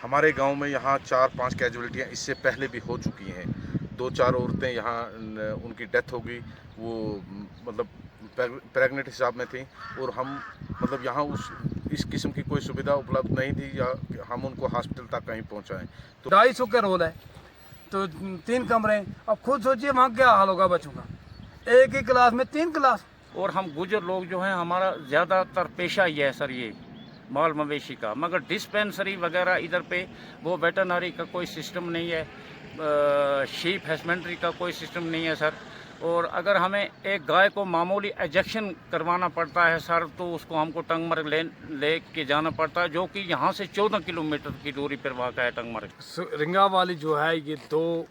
हमारे गांव में यहाँ 4-5 कैजुअलिटियाँ इससे पहले भी हो चुकी हैं। 2-4 औरतें यहाँ उनकी डेथ हो गई। वो मतलब प्रेग्नेंट हिसाब में थी और हम मतलब यहाँ उस इस किस्म की कोई सुविधा उपलब्ध नहीं थी या हम उनको हॉस्पिटल तक कहीं पहुँचाएँ। तो 250 का रोल है तो 3 कमरे हैं। अब खुद सोचिए वहाँ क्या हाल होगा बच्चों का, एक ही क्लास में 3 क्लास। और हम गुजर लोग जो हैं, हमारा ज़्यादातर पेशा ये है सर, ये माल मवेशी का। मगर डिस्पेंसरी वगैरह इधर पे वो वेटरनरी का कोई सिस्टम नहीं है, शीप हस्बेंड्री का कोई सिस्टम नहीं है सर। और अगर हमें एक गाय को मामूली इंजेक्शन करवाना पड़ता है सर, तो उसको हमको टंगमर्ग ले के जाना पड़ता है, जो कि यहाँ से 14 किलोमीटर की दूरी पर वाक़ है टंगमर्ग। रिंगा वाली जो है ये 2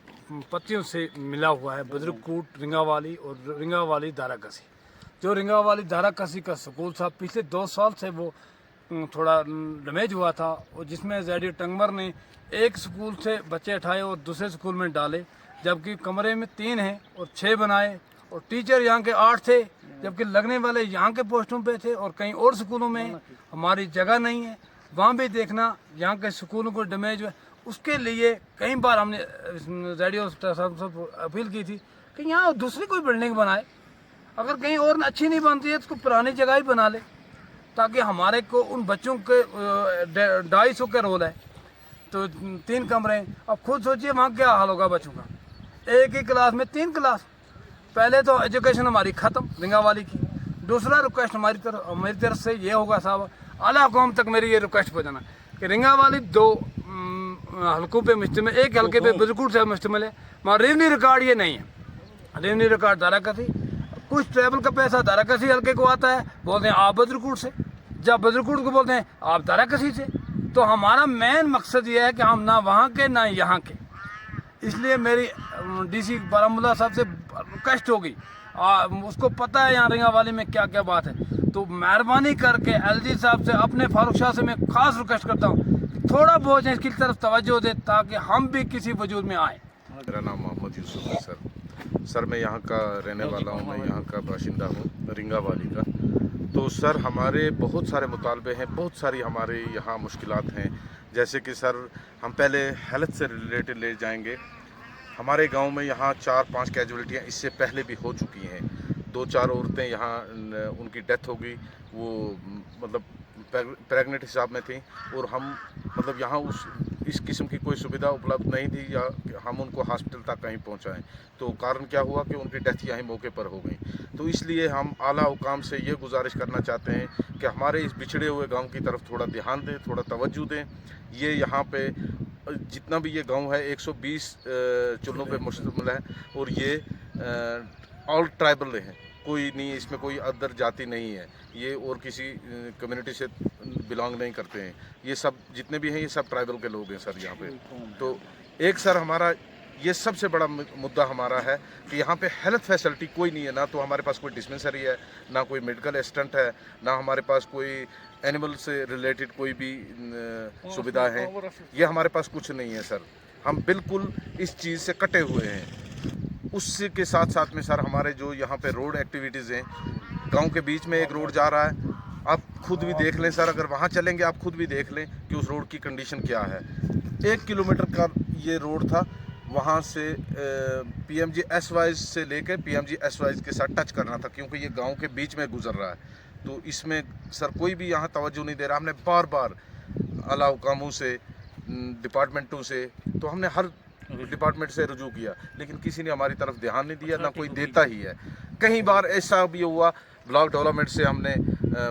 पत्तियों से मिला हुआ है, बद्रकूट रिंगा वाली और रिंगा वाली दाराकसी। जो रिंगा वाली दाराकसी का स्कूल था पिछले 2 साल से वो थोड़ा डैमेज हुआ था, और जिसमें ज़ैडी टंगमर ने एक स्कूल से बच्चे उठाए और दूसरे स्कूल में डाले, जबकि कमरे में 3 हैं और 6 बनाए, और टीचर यहाँ के 8 थे, जबकि लगने वाले यहाँ के पोस्टों पे थे और कहीं और स्कूलों में हैं। हमारी जगह नहीं है, वहाँ भी देखना यहाँ के स्कूलों को डैमेज हुआ। उसके लिए कई बार हमने रेडियो सब अपील की थी कि यहाँ दूसरी कोई बिल्डिंग बनाए, अगर कहीं और अच्छी नहीं बनती है तो पुरानी जगह ही बना ले, ताकि हमारे को उन बच्चों के 250 का रोल है तो 3 कमरे हैं। अब खुद सोचिए वहाँ क्या हाल होगा बच्चों का, एक ही क्लास में 3 क्लास। पहले तो एजुकेशन हमारी ख़त्म रिंगा वाली की। दूसरा रिक्वेस्ट मेरी तरफ से ये होगा साहब, आला कौम तक मेरी ये रिक्वेस्ट पहुँचाना कि रिंगा वाली 2 हल्कों पे मुश्तमिल, एक हल्के पे बिल्कुल से मुश्तमिल है, मगर रेवन्यू रिकॉर्ड ये नहीं है। रेवन्यू रिकॉर्ड दाराकसी, कुछ ट्रैवल का पैसा दाराकसी हल्के को आता है, बोलते हैं आप बद्रकूट से, जब बद्रकूट को बोलते हैं आप दाराकसी से। तो हमारा मेन मकसद ये है कि हम ना वहाँ के ना यहाँ के। इसलिए मेरी डीसी बारामूला साहब से रिक्वेस्ट होगी, उसको पता है यहाँ रिंगा वाली में क्या क्या बात है, तो मेहरबानी करके एलजी साहब से, अपने फारूक शाह से मैं खास रिक्वेस्ट करता हूँ कि थोड़ा बहुत इसकी तरफ तवज्जो दे, ताकि हम भी किसी वजूद में आए। मेरा नाम मोहम्मद यूसुफ है सर। मैं यहाँ का रहने वाला हूँ, मैं यहाँ का बाशिंदा हूँ रिंगा वाली का। तो सर हमारे बहुत सारे मुतालबे हैं, बहुत सारी हमारे यहाँ मुश्किलात हैं। जैसे कि सर हम पहले हेल्थ से रिलेटेड ले जाएंगे। हमारे गांव में यहाँ 4-5 कैजुअलिटियाँ इससे पहले भी हो चुकी हैं। 2-4 औरतें यहाँ उनकी डेथ हो गई। वो मतलब प्रेग्नेंट हिसाब में थी और हम मतलब यहाँ इस किस्म की कोई सुविधा उपलब्ध नहीं थी या हम उनको हॉस्पिटल तक कहीं पहुँचाएँ। तो कारण क्या हुआ कि उनकी डेथ यहीं मौके पर हो गई। तो इसलिए हम आला हुकाम से ये गुजारिश करना चाहते हैं कि हमारे इस बिछड़े हुए गांव की तरफ थोड़ा ध्यान दें, थोड़ा तवज्जो दें। ये यहाँ पे जितना भी ये गांव है 120 चुल्लों पे मुश्तमिल है और ये ऑल ट्राइबल हैं, कोई नहीं, इसमें कोई अदर जाति नहीं है, ये और किसी कम्युनिटी से बिलोंग नहीं करते हैं। ये सब जितने भी हैं ये सब ट्राइबल के लोग हैं सर यहाँ पे। तो एक सर हमारा ये सबसे बड़ा मुद्दा हमारा है कि यहाँ पे हेल्थ फैसिलिटी कोई नहीं है, ना तो हमारे पास कोई डिस्पेंसरी है, ना कोई मेडिकल असिस्टेंट है, ना हमारे पास कोई एनिमल से रिलेटेड कोई भी सुविधा है। ये हमारे पास कुछ नहीं है सर। हम बिल्कुल इस चीज़ से कटे हुए हैं। उसके साथ साथ में सर हमारे जो यहाँ पे रोड एक्टिविटीज़ हैं, गांव के बीच में एक रोड जा रहा है, आप खुद भी देख लें सर, अगर वहाँ चलेंगे आप खुद भी देख लें कि उस रोड की कंडीशन क्या है। 1 किलोमीटर का ये रोड था, वहाँ से PMGSY से लेकर PMGSY के साथ टच करना था, क्योंकि ये गांव के बीच में गुजर रहा है। तो इसमें सर कोई भी यहाँ तवज्जो नहीं दे रहा। हमने बार बार आला हुकामों से, डिपार्टमेंटों से, तो हमने हर डिपार्टमेंट से रुजू किया, लेकिन किसी ने हमारी तरफ ध्यान नहीं दिया, ना कोई देता ही है। कई बार ऐसा भी हुआ, ब्लॉक डेवलपमेंट से हमने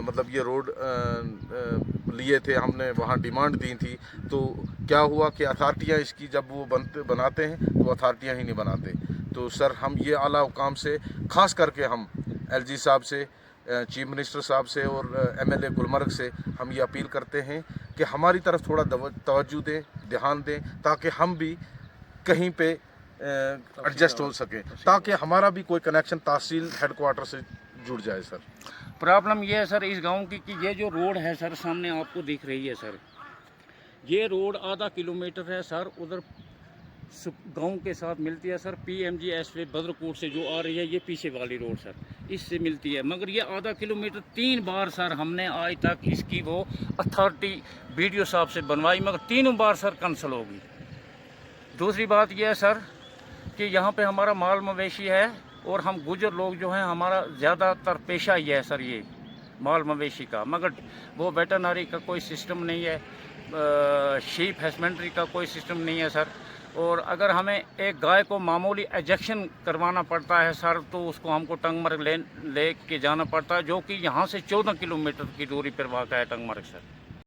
मतलब ये रोड लिए थे, हमने वहाँ डिमांड दी थी। तो क्या हुआ कि अथॉरिटियाँ इसकी जब वो बनाते हैं तो अथॉरिटियाँ ही नहीं बनाते। तो सर हम ये आला हुकाम से, ख़ास करके हम LG साहब से, चीफ मिनिस्टर साहब से और MLA गुलमर्ग से हम ये अपील करते हैं कि हमारी तरफ थोड़ा तवज्जो दें, ध्यान दें, ताकि हम भी कहीं पे एडजस्ट हो सके, ताकि हमारा भी कोई कनेक्शन तहसील हेडक्वार्टर से जुड़ जाए सर। प्रॉब्लम ये है सर इस गांव की कि ये जो रोड है सर, सामने आपको दिख रही है सर, ये रोड आधा किलोमीटर है सर, उधर गांव के साथ मिलती है सर। PMGSY बद्रकूट से जो आ रही है, ये पीछे वाली रोड सर, इससे मिलती है, मगर ये आधा किलोमीटर 3 बार सर हमने आज तक इसकी वो अथॉरिटी BDO साहब से बनवाई, मगर तीनों बार सर कैंसिल होगी। दूसरी बात यह है सर कि यहाँ पे हमारा माल मवेशी है और हम गुजर लोग जो हैं, हमारा ज़्यादातर पेशा ही है सर ये माल मवेशी का, मगर वो वेटरनरी का कोई सिस्टम नहीं है, शीप हस्बेंड्री का कोई सिस्टम नहीं है सर। और अगर हमें एक गाय को मामूली इंजेक्शन करवाना पड़ता है सर, तो उसको हमको टंगमर्ग ले के जाना पड़ता है, जो कि यहाँ से 14 किलोमीटर की दूरी पर वाक़ है टंगमर्ग सर।